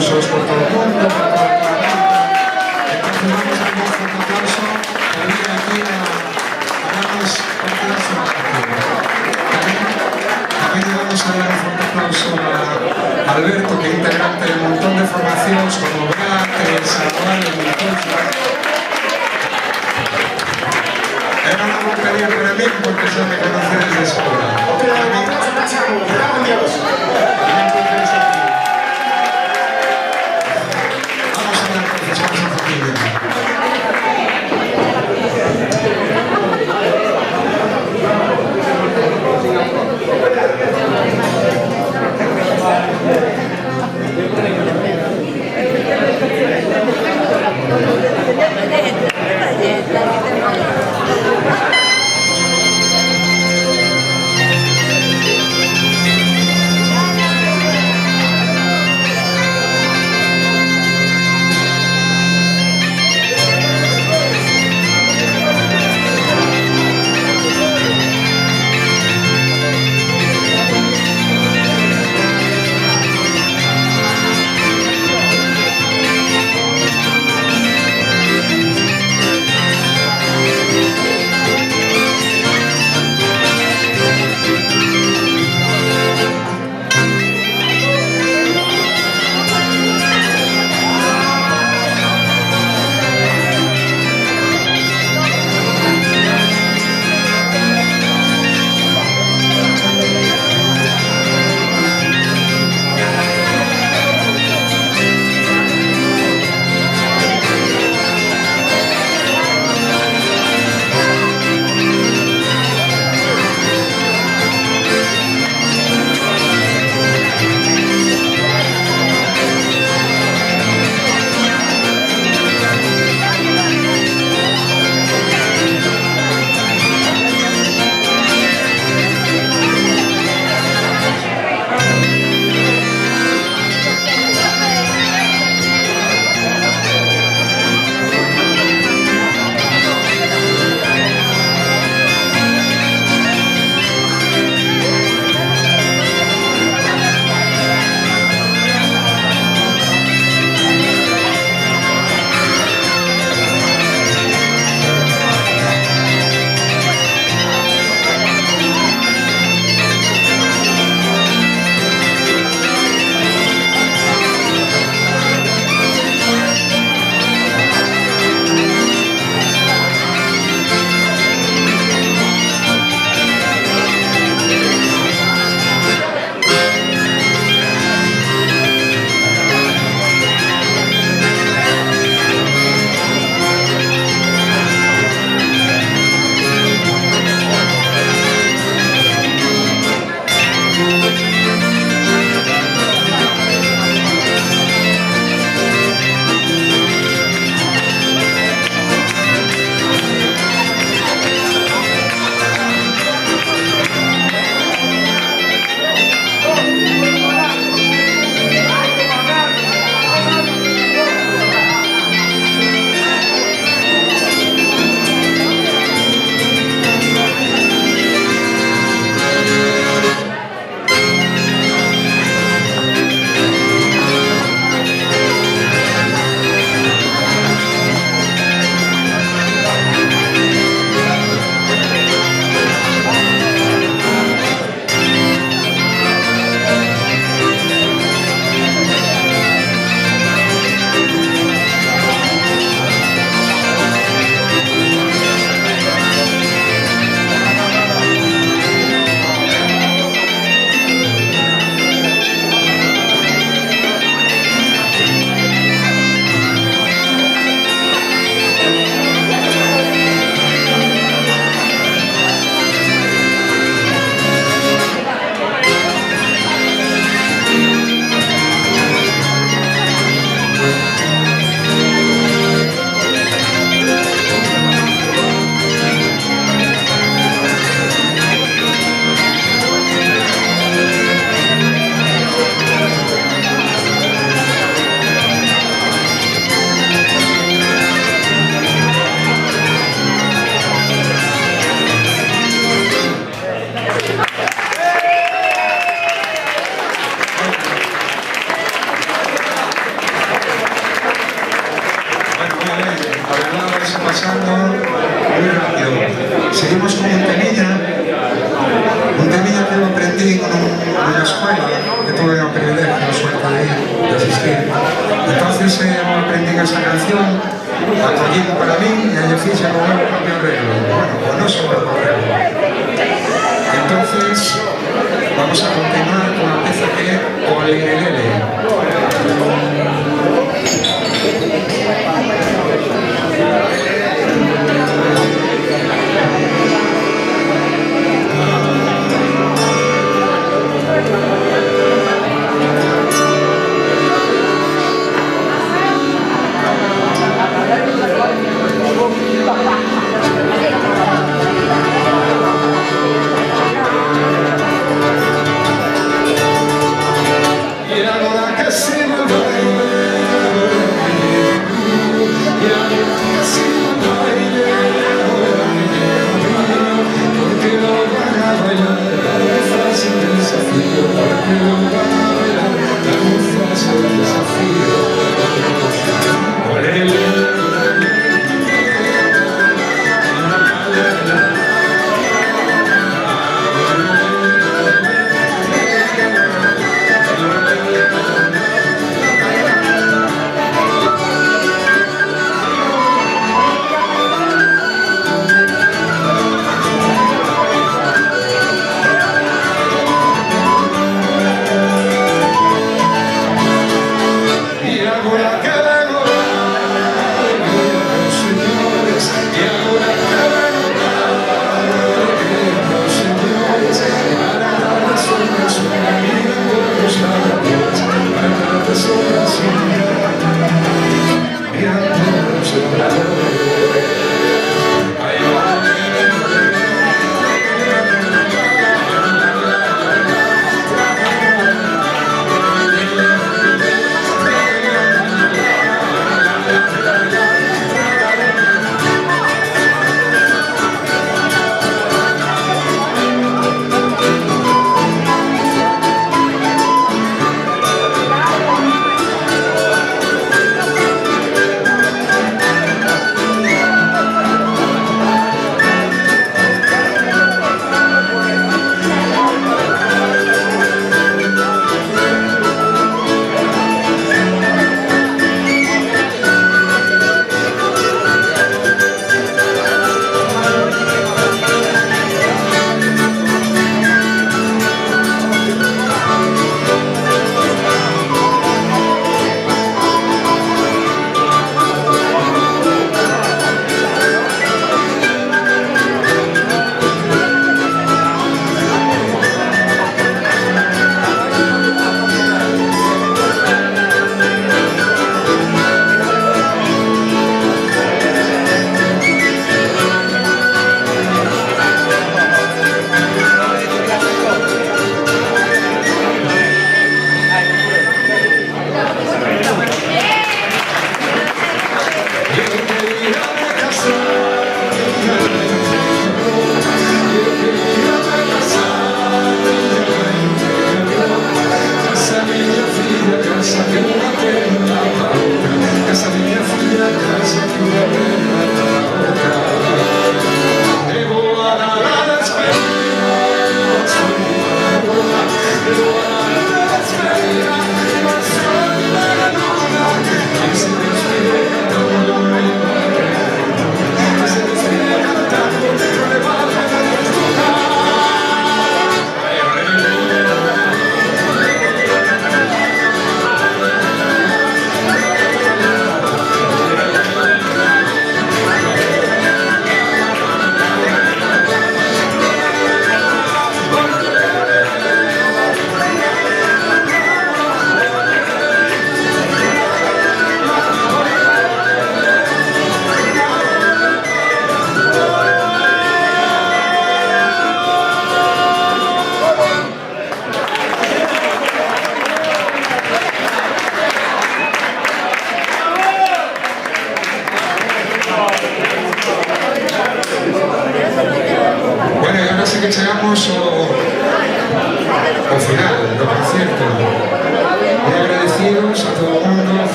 aplausos por todo el mundo, por todo el planeta. Entonces vamos a dar un fuerte aplauso por venir aquí a darnos un aplauso. También le vamos a dar un fuerte aplauso a Alberto, que es integrante de un montón de formaciones como Beatriz, Salvador y Nicolás. Era una bocaría para mí porque se me conoce desde escuela. Vamos a ver, profesor Sofía. pasando muy rápido. Seguimos con un temilla que lo aprendí en una escuela, que tuve el privilegio, la suerte de asistir. Entonces aprendí esa canción, la cogí para mí y ella ficha con el propio arreglo. Bueno, pues no solo el arreglo. Entonces, vamos a continuar con la pieza que es Olelele.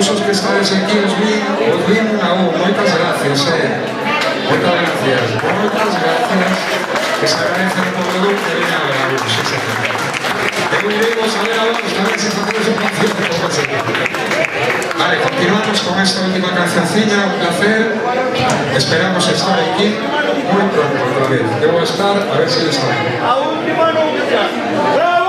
todos os que estades aquí os vin unha voz. Moitas gracias, moitas gracias, que se agradecen por o grupo que viña a ver a vos, eu iremos a ver a vos tamén se facemos un concierto por pasar. Vale, continuamos con esta última cancioncilla, un placer, esperamos estar aquí muy pronto otra vez. Debo estar, a ver si les sale. A última nunca. ¡Bravo!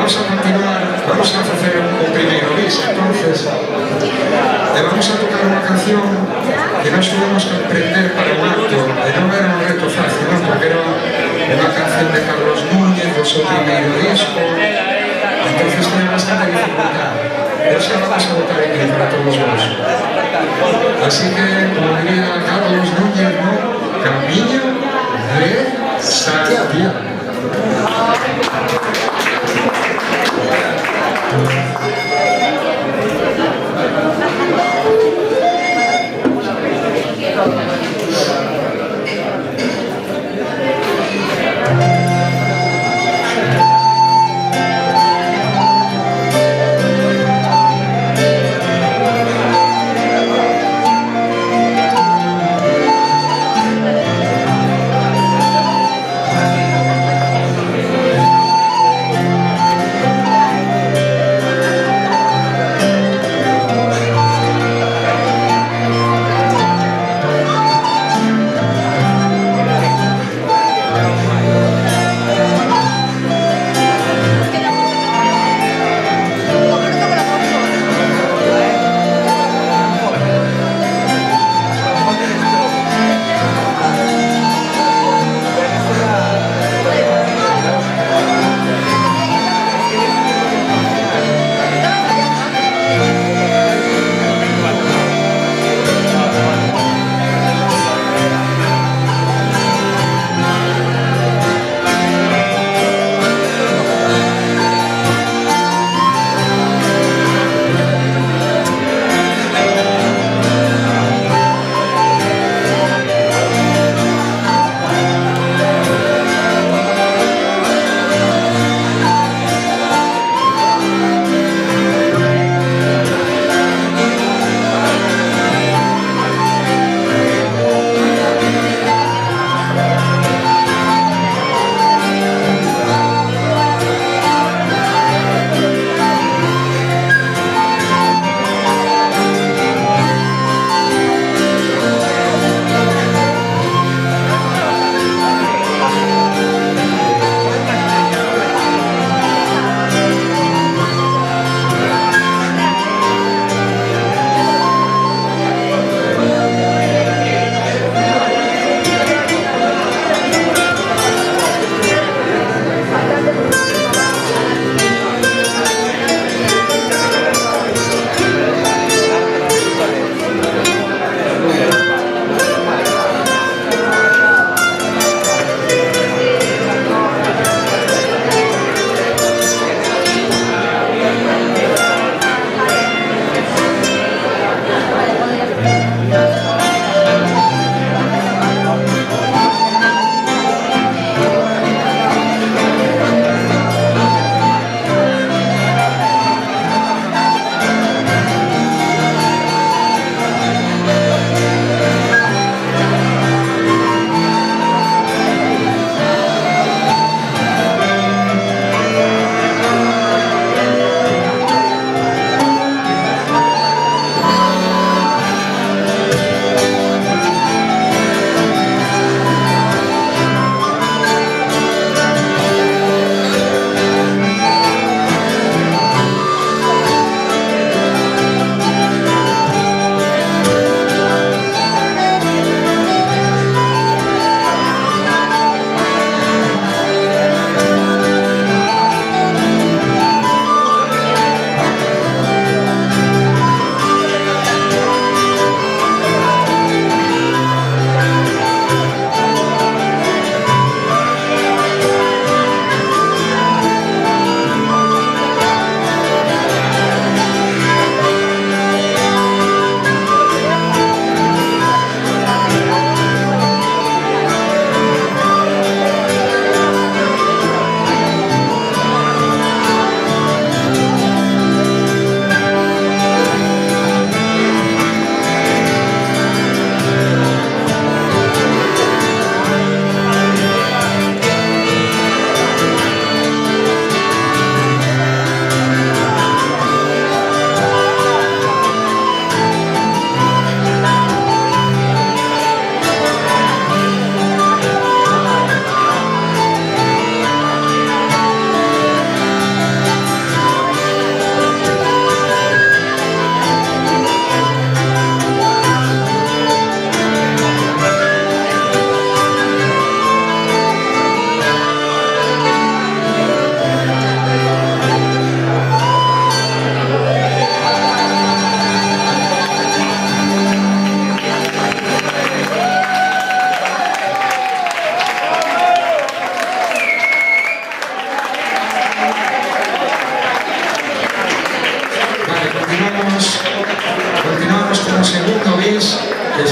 vamos a continuar, vamos a hacer un primeiro bis, entonces, vamos a tocar unha canción que nós tuvemos que aprender para un acto, e non era un reto fácil, non? Porque era unha canción canción de Carlos Núñez, de su primer disco, entonces tiene bastante dificultad. Pero sí vamos a votar aquí para todos vos. Así que, como diría Carlos Núñez, ¿no? Camino de Santiago.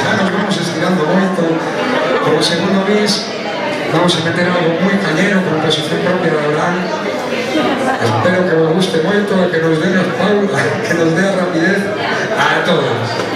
xa nos vamos estirando moito. Como segundo bis, vamos a meter algo moi cañero, composición propia de Abraham. Espero que vos guste moito e que nos dé a Paula, que nos dé a rapidez a todos.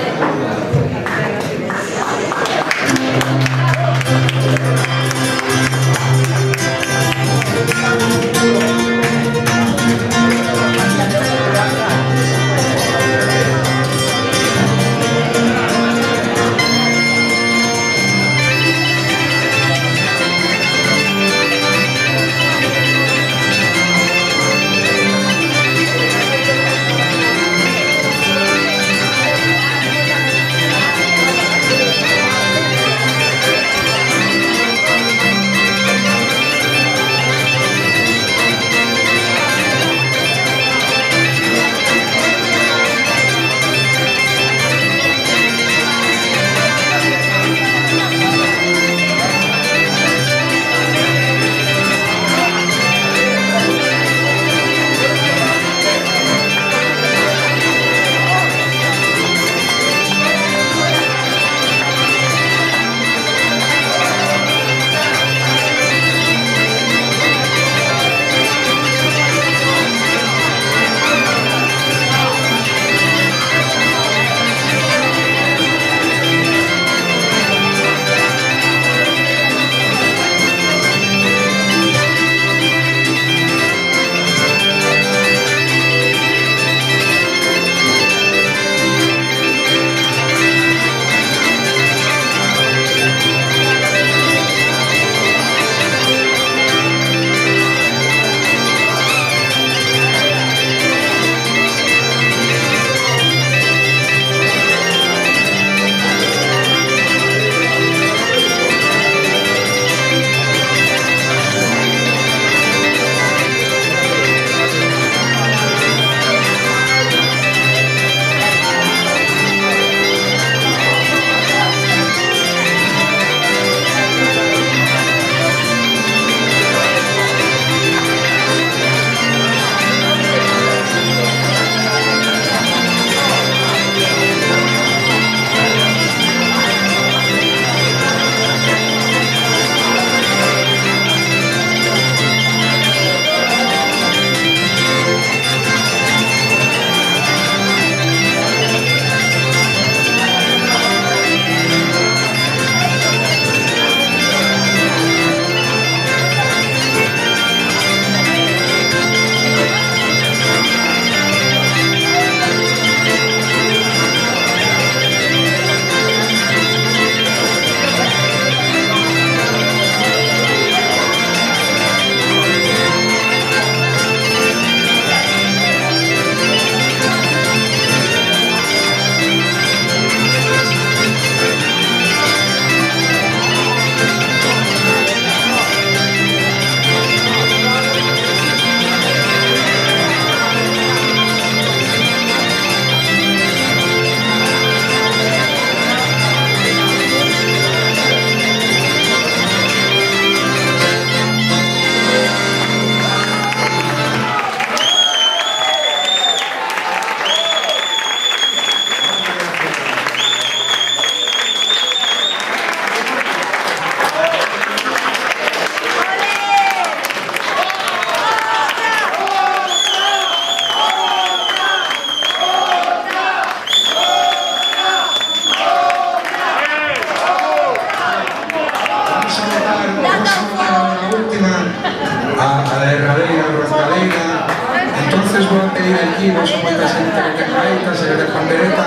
aquí, no son moita xente que ten gaitas e que ten pandereta,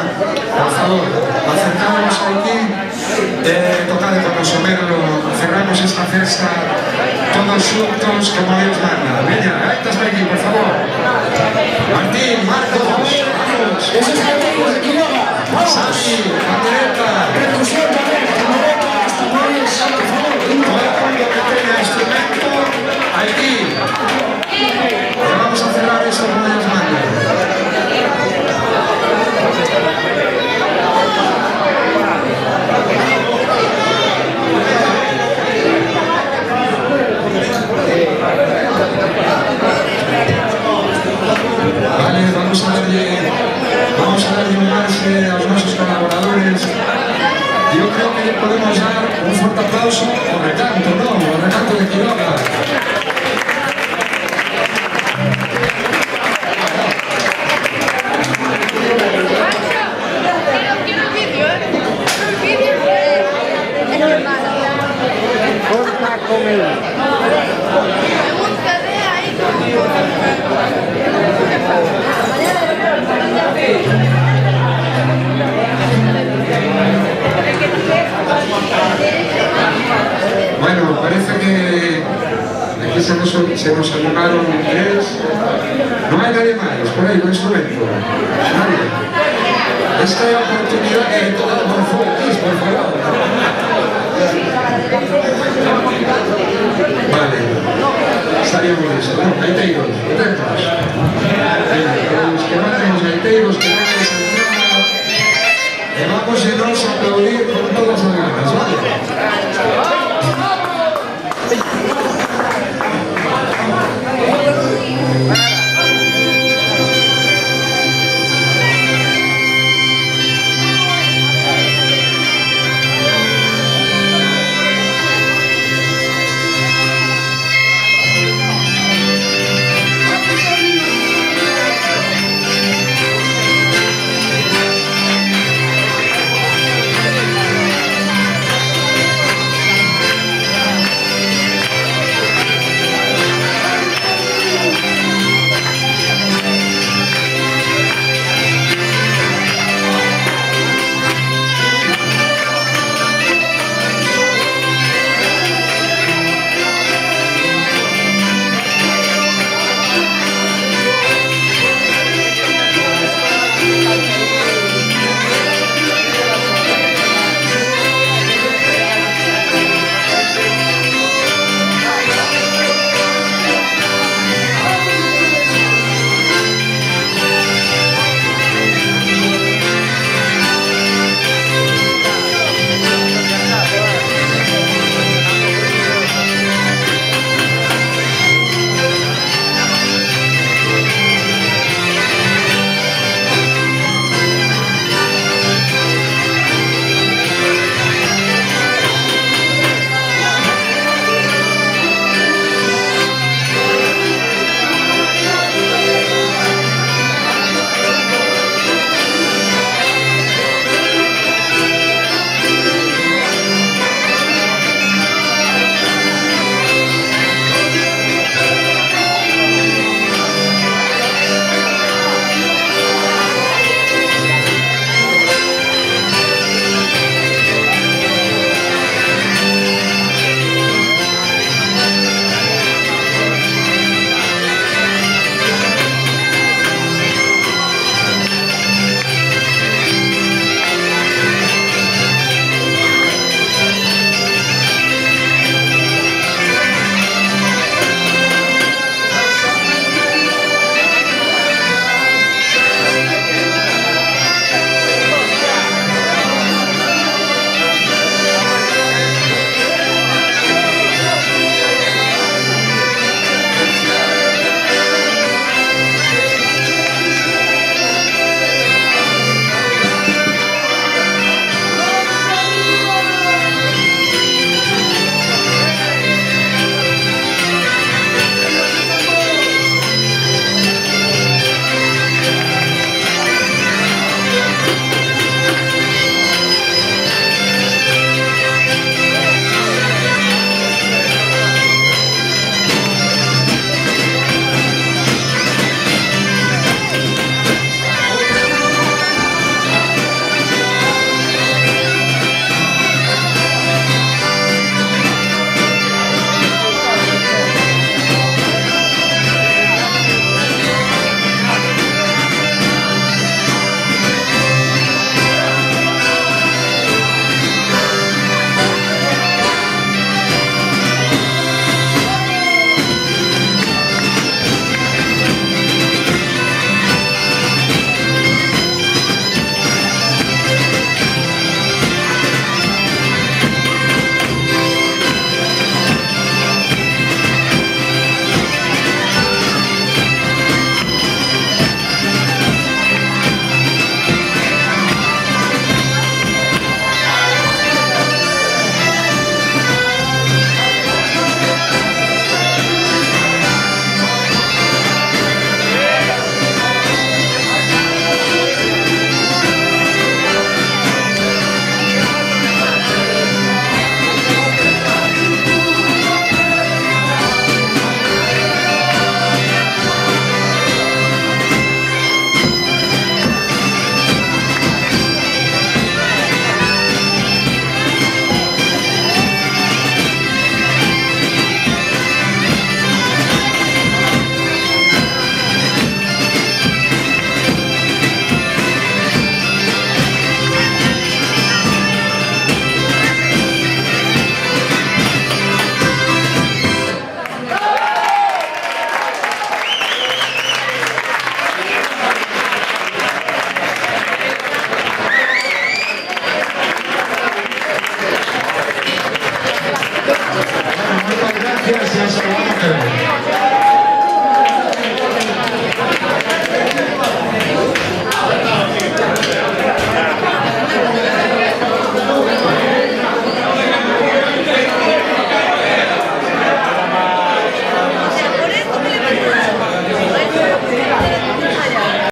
por favor, acercámonos aquí, tocade con noso merlo, cerramos esta festa todos xuntos como Dios manda. Veña, gaitas de aquí, por favor. Martín, Marcos, vamos. Esos carteles de Quiroga, vamos. Sami, pandereta. Percusión tamén, pandereta, hasta móviles, por favor. Todo mundo que tenga instrumento, aquí. Y vamos a cerrar esto como Dios manda. Vale, vamos a darle un marxe aos nosos colaboradores. yo creo que le podemos dar un fuerte aplauso al recanto, ¿no? Al recanto de Quiroga. Quiero el vídeo, ¿eh? El vídeo es mi hermana. Corta con él. Me gusta de ahí Bueno, parece que aquí se nos animaron tres. No hay nadie más por ahí con instrumento. Nadie. Esta es la oportunidad que todos por favor. Vale. Estaríamos listos. No, gaiteiros, atentos. Los que van gaiteiros, que van a esa entrada, vamos a aplaudir con todas las ganas.